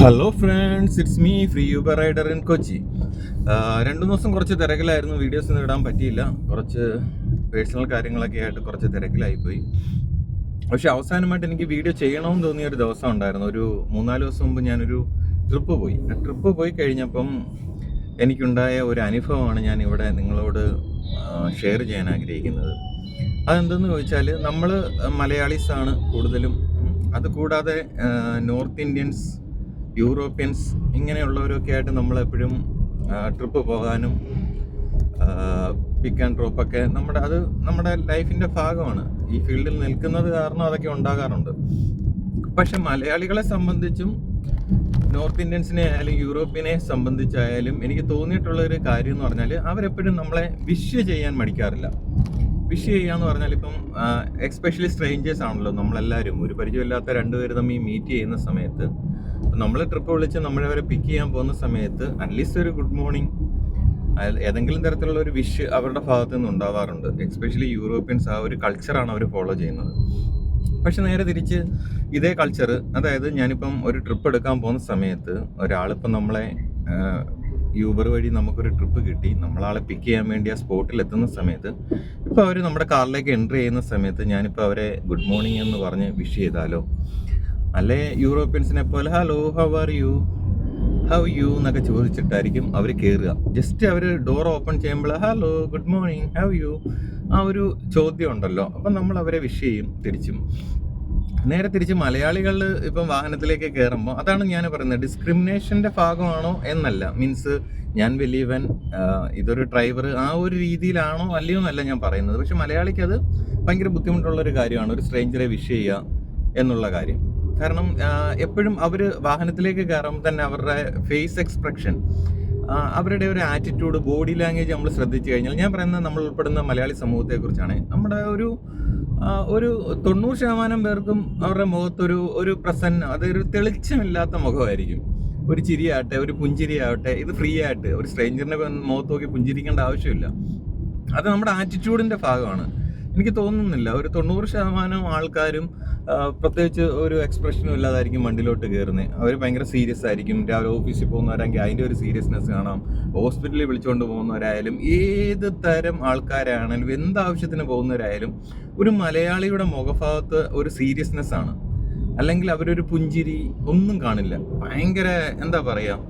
Hello friends, it's me free Uber rider in Kochi. 2 ദിവസം കുറച്ച് തിരക്കിലായിരുന്നു, വീഡിയോസ് ഒന്നും ഇടാൻ പറ്റിയില്ല. കുറച്ച് പേഴ്സണൽ കാര്യങ്ങളൊക്കെ ആയിട്ട് കുറച്ച് തിരക്കിലായിപ്പോയി. പക്ഷെ അവസാനമായിട്ട് എനിക്ക് വീഡിയോ ചെയ്യണമെന്ന് തോന്നിയ ഒരു ദിവസം ഉണ്ടായിരുന്നു. ഒരു 3-4 ദിവസം മുമ്പ് ഞാനൊരു ട്രിപ്പ് പോയി. ആ ട്രിപ്പ് പോയി കഴിഞ്ഞപ്പം എനിക്കുണ്ടായ ഒരു അനുഭവമാണ് ഞാൻ ഇവിടെ നിങ്ങളോട് ഷെയർ ചെയ്യാൻ ആഗ്രഹിക്കുന്നത്. അതെന്തെന്ന് ചോദിച്ചാൽ, നമ്മൾ മലയാളീസാണ് കൂടുതലും. അതുകൂടാതെ നോർത്ത് ഇന്ത്യൻസ്, യൂറോപ്യൻസ് ഇങ്ങനെയുള്ളവരൊക്കെ ആയിട്ട് നമ്മളെപ്പോഴും ട്രിപ്പ് പോകാനും പിക്ക് ആൻഡ് ഡ്രോപ്പൊക്കെ നമ്മുടെ ലൈഫിൻ്റെ ഭാഗമാണ്. ഈ ഫീൽഡിൽ നിൽക്കുന്നത് കാരണം അതൊക്കെ ഉണ്ടാകാറുണ്ട്. പക്ഷെ മലയാളികളെ സംബന്ധിച്ചും നോർത്ത് ഇന്ത്യൻസിനെ ആയാലും യൂറോപ്യനെ സംബന്ധിച്ചായാലും എനിക്ക് തോന്നിയിട്ടുള്ളൊരു കാര്യം എന്ന് പറഞ്ഞാൽ, അവരെപ്പോഴും നമ്മളെ വിഷ് ചെയ്യാൻ മടിക്കാറില്ല. വിഷ് ചെയ്യാന്ന് പറഞ്ഞാൽ, ഇപ്പം എക്സ്പെഷ്യലി സ്ട്രേഞ്ചേഴ്സ് ആണല്ലോ നമ്മളെല്ലാവരും. ഒരു പരിചയമില്ലാത്ത 2 പേര് തമ്മിൽ മീറ്റ് ചെയ്യുന്ന സമയത്ത്, നമ്മൾ ട്രിപ്പ് വിളിച്ച് നമ്മളവരെ പിക്ക് ചെയ്യാൻ പോകുന്ന സമയത്ത് അറ്റ്ലീസ്റ്റ് ഒരു ഗുഡ് മോർണിംഗ്, ഏതെങ്കിലും തരത്തിലുള്ള ഒരു വിഷ് അവരുടെ ഭാഗത്തു നിന്ന് ഉണ്ടാവാറുണ്ട്. എക്സ്പെഷ്യലി യൂറോപ്യൻസ് ആ ഒരു കൾച്ചറാണ് അവർ ഫോളോ ചെയ്യുന്നത്. പക്ഷെ നേരെ തിരിച്ച് ഇതേ കൾച്ചർ, അതായത് ഞാനിപ്പം ഒരു ട്രിപ്പ് എടുക്കാൻ പോകുന്ന സമയത്ത് ഒരാളിപ്പം നമ്മളെ യൂബർ വഴി നമുക്കൊരു ട്രിപ്പ് കിട്ടി, നമ്മളാളെ പിക്ക് ചെയ്യാൻ വേണ്ടി ആ സ്പോട്ടിൽ എത്തുന്ന സമയത്ത്, ഇപ്പോൾ അവർ നമ്മുടെ കാറിലേക്ക് എൻട്രി ചെയ്യുന്ന സമയത്ത് ഞാനിപ്പോൾ അവരെ ഗുഡ് മോർണിംഗ് എന്ന് പറഞ്ഞ് വിഷ് ചെയ്താലോ, അല്ലെ യൂറോപ്യൻസിനെ പോലെ hello how are you, how you എന്നൊക്കെ ചോദിച്ചിട്ടായിരിക്കും അവർ കയറുക. ജസ്റ്റ് അവർ ഡോർ ഓപ്പൺ ചെയ്യുമ്പോൾ hello good morning how you, ആ ഒരു ചോദ്യം ഉണ്ടല്ലോ. അപ്പം നമ്മൾ അവരെ വിഷ് ചെയ്യും തിരിച്ചും. നേരെ തിരിച്ച് മലയാളികൾ ഇപ്പം വാഹനത്തിലേക്ക് കയറുമ്പോൾ, അതാണ് ഞാൻ പറയുന്നത്, ഡിസ്ക്രിമിനേഷൻ്റെ ഭാഗമാണോ എന്നല്ല. മീൻസ് ഞാൻ വലിയവൻ, ഇതൊരു ഡ്രൈവർ, ആ ഒരു രീതിയിലാണോ അല്ലയോ എന്നല്ല ഞാൻ പറയുന്നത്. പക്ഷെ മലയാളിക്ക് അത് ഭയങ്കര ബുദ്ധിമുട്ടുള്ളൊരു കാര്യമാണ്, ഒരു സ്ട്രേഞ്ചറെ വിഷ് ചെയ്യുക എന്നുള്ള കാര്യം. കാരണം എപ്പോഴും അവർ വാഹനത്തിലേക്ക് കയറുമ്പോൾ തന്നെ അവരുടെ ഫേസ് എക്സ്പ്രഷൻ, അവരുടെ ഒരു ആറ്റിറ്റ്യൂഡ്, ബോഡി ലാംഗ്വേജ് നമ്മൾ ശ്രദ്ധിച്ചു കഴിഞ്ഞാൽ, ഞാൻ പറയുന്നത് നമ്മൾ ഉൾപ്പെടുന്ന മലയാളി സമൂഹത്തെക്കുറിച്ചാണ്, നമ്മുടെ ഒരു 90% പേർക്കും അവരുടെ മുഖത്തൊരു പ്രസന്ന, അതൊരു തെളിച്ചമില്ലാത്ത മുഖമായിരിക്കും. ഒരു ചിരിയാവട്ടെ, ഒരു പുഞ്ചിരിയാവട്ടെ, ഇത് ഫ്രീ ആയിട്ട് ഒരു സ്ട്രേഞ്ചറിൻ്റെ മുഖത്ത് നോക്കി പുഞ്ചിരിക്കേണ്ട ആവശ്യമില്ല. അത് നമ്മുടെ ആറ്റിറ്റ്യൂഡിൻ്റെ ഭാഗമാണ്. എനിക്ക് തോന്നുന്നില്ല ഒരു 90% ആൾക്കാരും പ്രത്യേകിച്ച് ഒരു എക്സ്പ്രഷനും ഇല്ലാതായിരിക്കും വണ്ടിയിലോട്ട് കയറുന്നത്. അവർ ഭയങ്കര സീരിയസ് ആയിരിക്കും. രാവിലെ ഓഫീസിൽ പോകുന്നവരാണെങ്കിൽ അതിൻ്റെ ഒരു സീരിയസ്നെസ് കാണാം. ഹോസ്പിറ്റലിൽ വിളിച്ചുകൊണ്ട് പോകുന്നവരായാലും, ഏത് തരം ആൾക്കാരാണെങ്കിലും, എന്താവശ്യത്തിന് പോകുന്നവരായാലും, ഒരു മലയാളിയുടെ മുഖഭാഗത്ത് ഒരു സീരിയസ്നെസ് ആണ്. അല്ലെങ്കിൽ അവരൊരു പുഞ്ചിരി ഒന്നും കാണില്ല. ഭയങ്കര എന്താ പറയുക,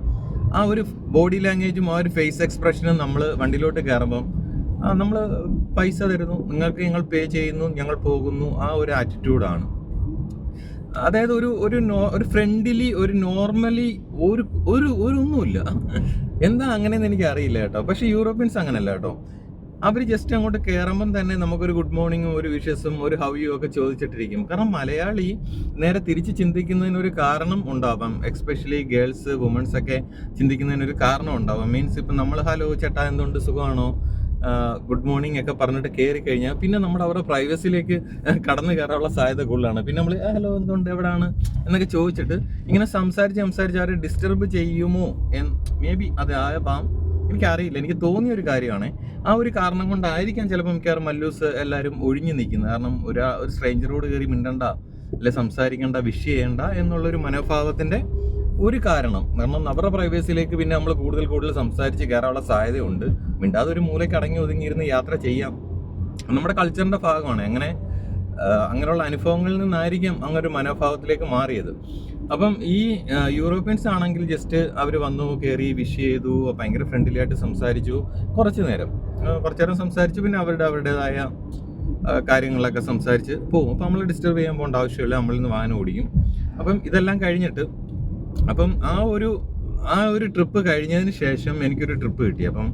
ആ ഒരു ബോഡി ലാംഗ്വേജും ആ ഒരു ഫേസ് എക്സ്പ്രഷനും നമ്മൾ വണ്ടിയിലോട്ട് കയറുമ്പം, നമ്മൾ പൈസ തരുന്നു, നിങ്ങൾക്ക് ഞങ്ങൾ പേ ചെയ്യുന്നു, ഞങ്ങൾ പോകുന്നു, ആ ഒരു ആറ്റിറ്റ്യൂഡാണ്. അതായത് ഒരു ഫ്രണ്ട്ലി, ഒരു നോർമലി, ഒന്നുമില്ല. എന്താ അങ്ങനെയെന്ന് എനിക്ക് അറിയില്ല കേട്ടോ. പക്ഷെ യൂറോപ്യൻസ് അങ്ങനെയല്ല കേട്ടോ. അവർ ജസ്റ്റ് അങ്ങോട്ട് കയറുമ്പം തന്നെ നമുക്കൊരു ഗുഡ് മോർണിംഗും ഒരു വിഷസും ഒരു ഹൗ യു ഒക്കെ ചോദിച്ചിട്ടിരിക്കും. കാരണം മലയാളി നേരെ തിരിച്ച് ചിന്തിക്കുന്നതിനൊരു കാരണം ഉണ്ടാവാം. എക്സ്പെഷ്യലി ഗേൾസ്, വുമൻസ് ഒക്കെ ചിന്തിക്കുന്നതിനൊരു കാരണം ഉണ്ടാവാം. മീൻസ് ഇപ്പം നമ്മൾ ഹലോ ചേട്ടാ എന്തുകൊണ്ട് സുഖമാണോ, ഗുഡ് മോർണിംഗ് ഒക്കെ പറഞ്ഞിട്ട് കയറി കഴിഞ്ഞാൽ പിന്നെ അവരുടെ പ്രൈവസിയിലേക്ക് കടന്നു കയറാനുള്ള സാധ്യത കൂടുതലാണ്. പിന്നെ നമ്മൾ ഹലോ എന്തുകൊണ്ട് എവിടെയാണ് എന്നൊക്കെ ചോദിച്ചിട്ട് ഇങ്ങനെ സംസാരിച്ച് അവരെ ഡിസ്റ്റർബ് ചെയ്യുമോ മേ ബി അതാവാം, എനിക്കറിയില്ല. എനിക്ക് തോന്നിയ ഒരു കാര്യമാണ്. ആ ഒരു കാരണം കൊണ്ടായിരിക്കാം ചിലപ്പോൾ മിക്കവാറും മല്ലൂസ് എല്ലാവരും ഒഴിഞ്ഞു നിൽക്കുന്നത്. കാരണം ഒരു സ്ട്രേഞ്ചറോട് കയറി മിണ്ടണ്ട, അല്ലെ സംസാരിക്കേണ്ട, വിഷ് ചെയ്യേണ്ട എന്നുള്ളൊരു മനോഭാവത്തിൻ്റെ ഒരു കാരണം. കാരണം അവരുടെ പ്രൈവസിയിലേക്ക് പിന്നെ നമ്മൾ കൂടുതൽ സംസാരിച്ച് കയറാനുള്ള സാധ്യതയുണ്ട്. മിണ്ടാതെ ഒരു മൂലയ്ക്ക് അടങ്ങി ഒതുങ്ങിയിരുന്ന് യാത്ര ചെയ്യാം. നമ്മുടെ കൾച്ചറിൻ്റെ ഭാഗമാണ്. അങ്ങനെയുള്ള അനുഭവങ്ങളിൽ നിന്നായിരിക്കാം അങ്ങനെ ഒരു മനോഭാവത്തിലേക്ക് മാറിയത്. അപ്പം ഈ യൂറോപ്യൻസ് ആണെങ്കിൽ ജസ്റ്റ് അവർ വന്നു, കയറി, വിഷ് ചെയ്തു, ഭയങ്കര ഫ്രണ്ട്ലി ആയിട്ട് സംസാരിച്ചു, കുറച്ച് നേരം സംസാരിച്ചു, പിന്നെ അവരുടേതായ കാര്യങ്ങളൊക്കെ സംസാരിച്ച് പോകും. അപ്പം നമ്മൾ ഡിസ്റ്റർബ് ചെയ്യാൻ പോകേണ്ട ആവശ്യമില്ല, നമ്മളിൽ നിന്ന് വാഹനം ഓടിക്കും. അപ്പം ഇതെല്ലാം കഴിഞ്ഞിട്ട്, അപ്പം ആ ഒരു ട്രിപ്പ് കഴിഞ്ഞതിന് ശേഷം എനിക്കൊരു ട്രിപ്പ് കിട്ടി. അപ്പം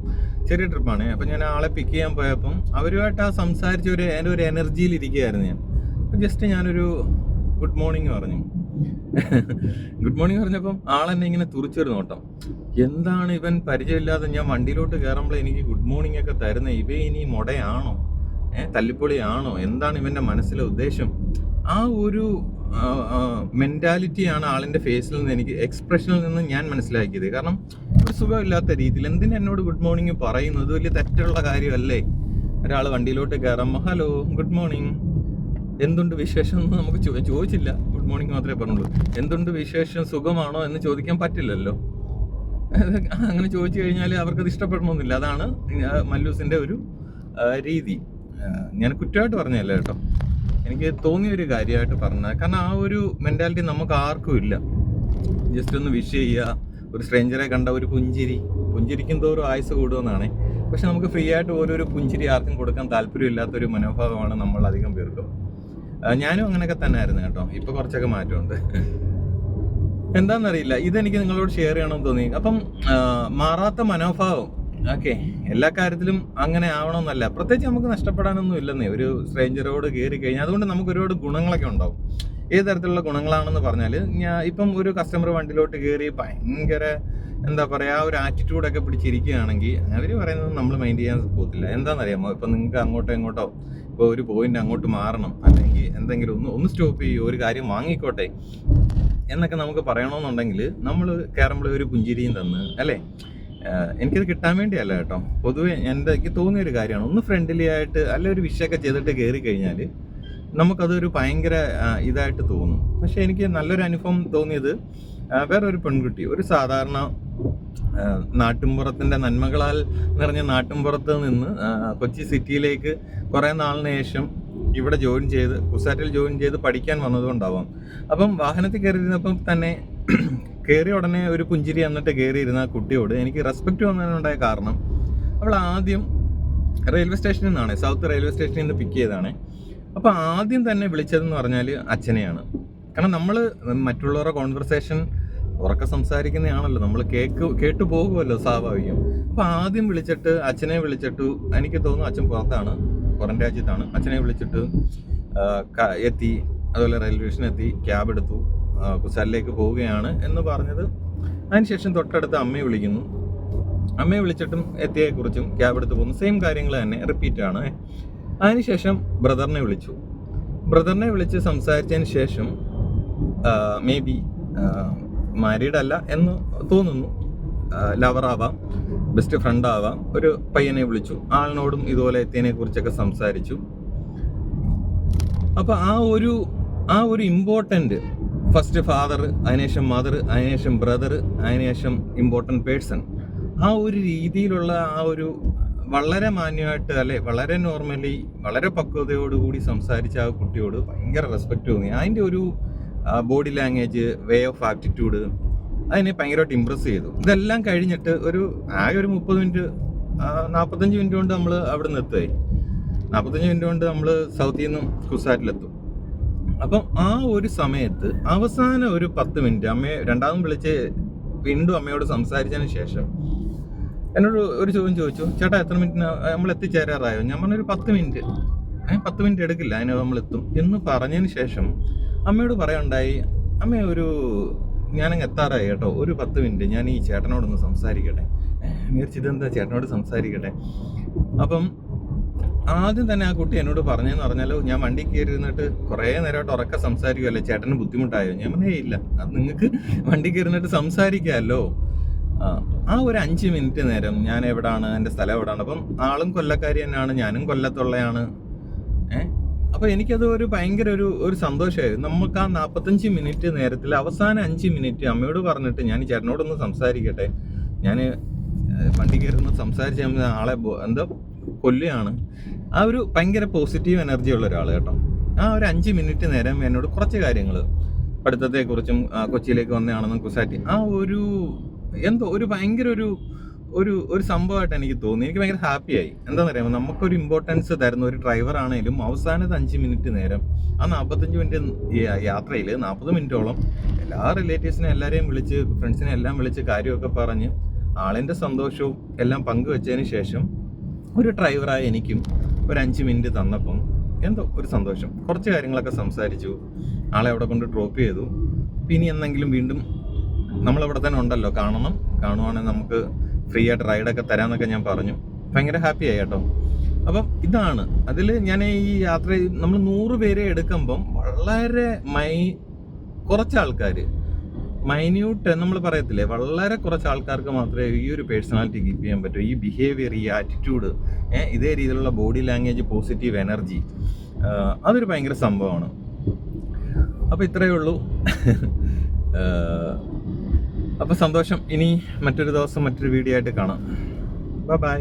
ചെറിയ ട്രിപ്പാണ്. അപ്പം ഞാൻ ആളെ പിക്ക് ചെയ്യാൻ പോയപ്പം അവരുമായിട്ട് സംസാരിച്ച എൻ്റെ ഒരു എനർജിയിൽ ഇരിക്കുകയായിരുന്നു ഞാൻ. അപ്പം ജസ്റ്റ് ഞാനൊരു ഗുഡ് മോർണിംഗ് പറഞ്ഞു. ഗുഡ് മോർണിംഗ് പറഞ്ഞപ്പം ആളെന്നെ ഇങ്ങനെ തുറിച്ചൊരു നോട്ടം. എന്താണ് ഇവൻ പരിചയമില്ലാതെ ഞാൻ വണ്ടിയിലോട്ട് കയറുമ്പോൾ എനിക്ക് ഗുഡ് മോർണിംഗ് ഒക്കെ തരുന്നത്, ഇനി മുടയാണോ, തല്ലിപ്പൊളിയാണോ, എന്താണ് ഇവൻ്റെ മനസ്സിലെ ഉദ്ദേശം? ആ ഒരു മെൻറ്റാലിറ്റിയാണ് ആളിൻ്റെ ഫേസിൽ നിന്ന്, എനിക്ക് എക്സ്പ്രഷനിൽ നിന്ന് ഞാൻ മനസ്സിലാക്കിയത്. കാരണം ഒരു സുഖമില്ലാത്ത രീതിയിൽ എന്തിനാ എന്നോട് ഗുഡ് മോർണിംഗ് പറയുന്നത്? വലിയ തെറ്റുള്ള കാര്യമല്ലേ? ഒരാൾ വണ്ടിയിലോട്ട് കയറുമ്പോൾ ഹലോ ഗുഡ് മോർണിംഗ് എന്തുണ്ട് വിശേഷം എന്ന് നമുക്ക് ചോദിച്ചില്ല. ഗുഡ് മോർണിംഗ് മാത്രമേ പറഞ്ഞുള്ളൂ. എന്തുണ്ട് വിശേഷം, സുഖമാണോ എന്ന് ചോദിക്കാൻ പറ്റില്ലല്ലോ. അങ്ങനെ ചോദിച്ചു കഴിഞ്ഞാൽ അവർക്കത് ഇഷ്ടപ്പെടണമെന്നില്ല. അതാണ് മല്ലൂസിൻ്റെ ഒരു രീതി. ഞാൻ കുറ്റമായിട്ട് പറഞ്ഞതല്ല കേട്ടോ, എനിക്ക് തോന്നിയൊരു കാര്യമായിട്ട് പറഞ്ഞത്. കാരണം ആ ഒരു മെൻറ്റാലിറ്റി നമുക്ക് ആർക്കും ഇല്ല. ജസ്റ്റ് ഒന്ന് വിഷ് ചെയ്യുക, ഒരു സ്ട്രേഞ്ചറെ കണ്ട ഒരു പുഞ്ചിരിക്കും തോറും ആയുസ് കൂടുമെന്നാണ്. പക്ഷെ നമുക്ക് ഫ്രീ ആയിട്ട് ഓരോരു പുഞ്ചിരി ആർക്കും കൊടുക്കാൻ താല്പര്യമില്ലാത്തൊരു മനോഭാവമാണ് നമ്മൾ അധികം പേർക്കും. ഞാനും അങ്ങനെയൊക്കെ തന്നെ ആയിരുന്നു കേട്ടോ. ഇപ്പോൾ കുറച്ചൊക്കെ മാറ്റമുണ്ട്. എന്താണെന്നറിയില്ല, ഇതെനിക്ക് നിങ്ങളോട് ഷെയർ ചെയ്യണമെന്ന് തോന്നി. അപ്പം മാറാത്ത മനോഭാവം, ഓക്കെ, എല്ലാ കാര്യത്തിലും അങ്ങനെ ആവണമെന്നല്ല. പ്രത്യേകിച്ച് നമുക്ക് നഷ്ടപ്പെടാനൊന്നും ഇല്ലെന്നേ ഒരു സ്ട്രേഞ്ചറോട് കയറി കഴിഞ്ഞാൽ. അതുകൊണ്ട് നമുക്ക് ഒരുപാട് ഗുണങ്ങളൊക്കെ ഉണ്ടാവും. ഏത് തരത്തിലുള്ള ഗുണങ്ങളാണെന്ന് പറഞ്ഞാൽ, ഇപ്പം ഒരു കസ്റ്റമർ വണ്ടിയിലോട്ട് കയറി ഭയങ്കര എന്താ പറയുക ഒരു ആറ്റിറ്റ്യൂഡൊക്കെ പിടിച്ചിരിക്കുകയാണെങ്കിൽ അവർ പറയുന്നത് നമ്മൾ മൈൻഡ് ചെയ്യാൻ പോകത്തില്ല. എന്താണെന്നറിയാമോ, ഇപ്പം നിങ്ങൾക്ക് അങ്ങോട്ടോ ഇങ്ങോട്ടോ ഇപ്പോൾ ഒരു പോയിന്റ് അങ്ങോട്ട് മാറണം, അല്ലെങ്കിൽ എന്തെങ്കിലും ഒന്ന് സ്റ്റോപ്പ് ചെയ്യുമോ, ഒരു കാര്യം വാങ്ങിക്കോട്ടെ എന്നൊക്കെ നമുക്ക് പറയണമെന്നുണ്ടെങ്കിൽ നമ്മൾ കയറുമ്പോൾ ഒരു പുഞ്ചിരിയും തന്ന്, അല്ലേ? എനിക്കത് കിട്ടാൻ വേണ്ടിയല്ല കേട്ടോ, പൊതുവെ എനിക്ക് തോന്നിയൊരു കാര്യമാണ്. ഒന്ന് ഫ്രണ്ട്ലി ആയിട്ട് അല്ല ഒരു വിഷയൊക്കെ ചെയ്തിട്ട് കയറി കഴിഞ്ഞാൽ നമുക്കതൊരു ഭയങ്കര ഇതായിട്ട് തോന്നും. പക്ഷേ എനിക്ക് നല്ലൊരു അനുഭവം തോന്നിയത് വേറൊരു പെൺകുട്ടി, ഒരു സാധാരണ നാട്ടിൻപുറത്തിൻ്റെ നന്മകളാൽ നിറഞ്ഞ നാട്ടിൻപുറത്ത് നിന്ന് കൊച്ചി സിറ്റിയിലേക്ക് കുറേ നാളിന് ശേഷം ഇവിടെ കുസാറ്റിൽ ജോയിൻ ചെയ്ത് പഠിക്കാൻ വന്നതുകൊണ്ടാവാം. അപ്പം വാഹനത്തിൽ കയറിയിരുന്നപ്പം തന്നെ കയറി ഉടനെ ഒരു പുഞ്ചിരി എന്നിട്ട് കയറിയിരുന്ന കുട്ടിയോട് എനിക്ക് റെസ്പെക്റ്റ് വന്നതിനുണ്ടായ കാരണം, അവൾ ആദ്യം റെയിൽവേ സ്റ്റേഷനിൽ നിന്നാണ്, സൗത്ത് റെയിൽവേ സ്റ്റേഷനിൽ നിന്ന് പിക്ക് ചെയ്തതാണ്. അപ്പോൾ ആദ്യം തന്നെ വിളിച്ചതെന്ന് പറഞ്ഞാൽ അച്ഛനെയാണ്. കാരണം നമ്മൾ മറ്റുള്ളവരുടെ കോൺവെർസേഷൻ ഉറക്കെ സംസാരിക്കുന്നതാണല്ലോ, നമ്മൾ കേട്ടു പോകുമല്ലോ സ്വാഭാവികം. അപ്പോൾ ആദ്യം വിളിച്ചിട്ട് അച്ഛനെ വിളിച്ചിട്ട്, എനിക്ക് തോന്നുന്നു അച്ഛൻ പുറം രാജ്യത്താണ്, അച്ഛനെ വിളിച്ചിട്ട് എത്തി, അതുപോലെ റെയിൽവേ സ്റ്റേഷനിൽ എത്തി, ക്യാബ് എടുത്തു, കുസാലിലേക്ക് പോവുകയാണ് എന്ന് പറഞ്ഞത്. അതിനുശേഷം തൊട്ടടുത്ത് അമ്മയെ വിളിക്കുന്നു, അമ്മയെ വിളിച്ചിട്ടും എത്തിയെക്കുറിച്ചും ക്യാബ് എടുത്ത് പോകുന്നു, സെയിം കാര്യങ്ങൾ തന്നെ റിപ്പീറ്റ് ആണ്. അതിനുശേഷം ബ്രദറിനെ വിളിച്ച് സംസാരിച്ചതിന് ശേഷം മേ ബി മാരീഡ് അല്ല എന്ന് തോന്നുന്നു, ലവറാവാം, ബെസ്റ്റ് ഫ്രണ്ട് ആവാം, ഒരു പയ്യനെ വിളിച്ചു, ആളിനോടും ഇതുപോലെ എത്തിയതിനെ കുറിച്ചൊക്കെ സംസാരിച്ചു. അപ്പോൾ ആ ഒരു ഇമ്പോർട്ടൻ്റ് ഫസ്റ്റ് ഫാദർ, അതിനുശേഷം മദർ, അതിനുശേഷം ബ്രദർ, അതിനുശേഷം ഇമ്പോർട്ടൻ്റ് പേഴ്സൺ, ആ ഒരു രീതിയിലുള്ള ആ ഒരു വളരെ മാന്യമായിട്ട്, അല്ലെ, വളരെ നോർമലി, വളരെ പക്വതയോടുകൂടി സംസാരിച്ച ആ കുട്ടിയോട് ഭയങ്കര റെസ്പെക്റ്റ് തോന്നി. അതിൻ്റെ ഒരു body language, way of attitude അതിനെ ഭയങ്കരമായിട്ട് ഇമ്പ്രസ് ചെയ്തു. ഇതെല്ലാം കഴിഞ്ഞിട്ട് ആകെ ഒരു 30 മിനിറ്റ് 45 മിനിറ്റ് കൊണ്ട് നമ്മൾ അവിടെ നിന്ന് എത്തുകയായി. 45 മിനിറ്റ് കൊണ്ട് നമ്മൾ സൗത്തിൽ നിന്നും കുസാറ്റിലെത്തും. അപ്പം ആ ഒരു സമയത്ത് അവസാനം ഒരു 10 മിനിറ്റ് അമ്മയെ രണ്ടാമതും വിളിച്ച് വീണ്ടും അമ്മയോട് സംസാരിച്ചതിന് ശേഷം എന്നോട് ഒരു ചോദ്യം ചോദിച്ചു, ചേട്ടാ എത്ര മിനിറ്റിന് നമ്മൾ എത്തിച്ചേരാറായോ? ഞാൻ പറഞ്ഞൊരു 10 മിനിറ്റ് 10 മിനിറ്റ് എടുക്കില്ല, അതിന് നമ്മളെത്തും എന്ന് പറഞ്ഞതിന് ശേഷം അമ്മയോട് പറയാനുണ്ടായി, അമ്മ ഞാനങ്ങ് എത്താറായി കേട്ടോ, ഒരു 10 മിനിറ്റ് ഞാൻ ഈ ചേട്ടനോടൊന്ന് സംസാരിക്കട്ടെ. ഇതെന്താ ചേട്ടനോട് സംസാരിക്കട്ടെ? അപ്പം ആദ്യം തന്നെ ആ കുട്ടി എന്നോട് പറഞ്ഞതെന്ന് പറഞ്ഞാൽ, ഞാൻ വണ്ടി കയറി ഇരുന്നിട്ട് കുറേ നേരമായിട്ട് ഉറക്കെ സംസാരിക്കുമല്ലേ, ചേട്ടന് ബുദ്ധിമുട്ടായോ? ഞാൻ പറഞ്ഞേ ഇല്ല, അത് നിങ്ങൾക്ക് വണ്ടി കയറി ഇരുന്നിട്ട് സംസാരിക്കാമല്ലോ. ആ ഒരു 5 മിനിറ്റ് നേരം ഞാൻ എവിടാണ്, എൻ്റെ സ്ഥലം എവിടാണ്. അപ്പം ആളും കൊല്ലക്കാരി തന്നെയാണ്, ഞാനും കൊല്ലത്തുള്ളയാണ്. അപ്പോൾ എനിക്കത് ഒരു ഭയങ്കര ഒരു സന്തോഷമായിരുന്നു. നമുക്ക് ആ 45 മിനിറ്റ് നേരത്തിൽ അവസാനം 5 മിനിറ്റ് അമ്മയോട് പറഞ്ഞിട്ട് ഞാൻ ചേട്ടനോടൊന്ന് സംസാരിക്കട്ടെ, ഞാൻ വണ്ടി കയറുന്ന സംസാരിച്ച ആളെ എന്താ കൊല്ലുകയാണ്. ആ ഒരു ഭയങ്കര പോസിറ്റീവ് എനർജി ഉള്ള ഒരാൾ കേട്ടോ. ആ ഒരു 5 മിനിറ്റ് നേരം എന്നോട് കുറച്ച് കാര്യങ്ങൾ, പഠിത്തത്തെക്കുറിച്ചും കൊച്ചിയിലേക്ക് വന്നതാണെന്നും കുസാറ്റി, ആ ഒരു ഭയങ്കര ഒരു സംഭവമായിട്ട് എനിക്ക് തോന്നി. എനിക്ക് ഭയങ്കര ഹാപ്പിയായി. എന്താണെന്ന് അറിയാമോ, നമുക്കൊരു ഇമ്പോർട്ടൻസ് തരുന്ന ഒരു ഡ്രൈവർ ആണെങ്കിലും അവസാനത്തെ 5 മിനിറ്റ് നേരം, ആ 45 മിനിറ്റ് യാത്രയിൽ 40 മിനിറ്റോളം എല്ലാ റിലേറ്റീവ്സിനെ എല്ലാവരെയും വിളിച്ച്, ഫ്രണ്ട്സിനെ എല്ലാം വിളിച്ച് കാര്യമൊക്കെ പറഞ്ഞ് ആളിൻ്റെ സന്തോഷവും എല്ലാം പങ്കുവെച്ചതിന് ശേഷം ഒരു ഡ്രൈവറായ എനിക്കും ഒരു 5 മിനിറ്റ് തന്നപ്പം എന്തോ ഒരു സന്തോഷം. കുറച്ച് കാര്യങ്ങളൊക്കെ സംസാരിച്ചു, ആളെ അവിടെ കൊണ്ട് ഡ്രോപ്പ് ചെയ്തു. പിന്നെ എന്തെങ്കിലും വീണ്ടും നമ്മളവിടെ തന്നെ ഉണ്ടല്ലോ, കാണുവാണെങ്കിൽ നമുക്ക് ഫ്രീ ആയിട്ട് റൈഡൊക്കെ തരാമെന്നൊക്കെ ഞാൻ പറഞ്ഞു. ഭയങ്കര ഹാപ്പിയായി കേട്ടോ. അപ്പം ഇതാണ് അതിൽ ഞാൻ ഈ യാത്ര നമ്മൾ 100 പേരെ എടുക്കുമ്പം വളരെ കുറച്ച് ആൾക്കാർ, മൈന്യൂട്ട് നമ്മൾ പറയത്തില്ലേ, വളരെ കുറച്ച് ആൾക്കാർക്ക് മാത്രമേ ഈ ഒരു പേഴ്സണാലിറ്റി കീപ്പ് ചെയ്യാൻ പറ്റൂ. ഈ ബിഹേവിയർ, ഈ ആറ്റിറ്റ്യൂഡ്, ഇതേ രീതിയിലുള്ള ബോഡി ലാംഗ്വേജ്, പോസിറ്റീവ് എനർജി, അതൊരു ഭയങ്കര സംഭവമാണ്. അപ്പോൾ ഇത്രയേ ഉള്ളൂ. അപ്പോൾ സന്തോഷം. ഇനി മറ്റൊരു ദിവസം മറ്റൊരു വീഡിയോ ആയിട്ട് കാണാം. ബൈ.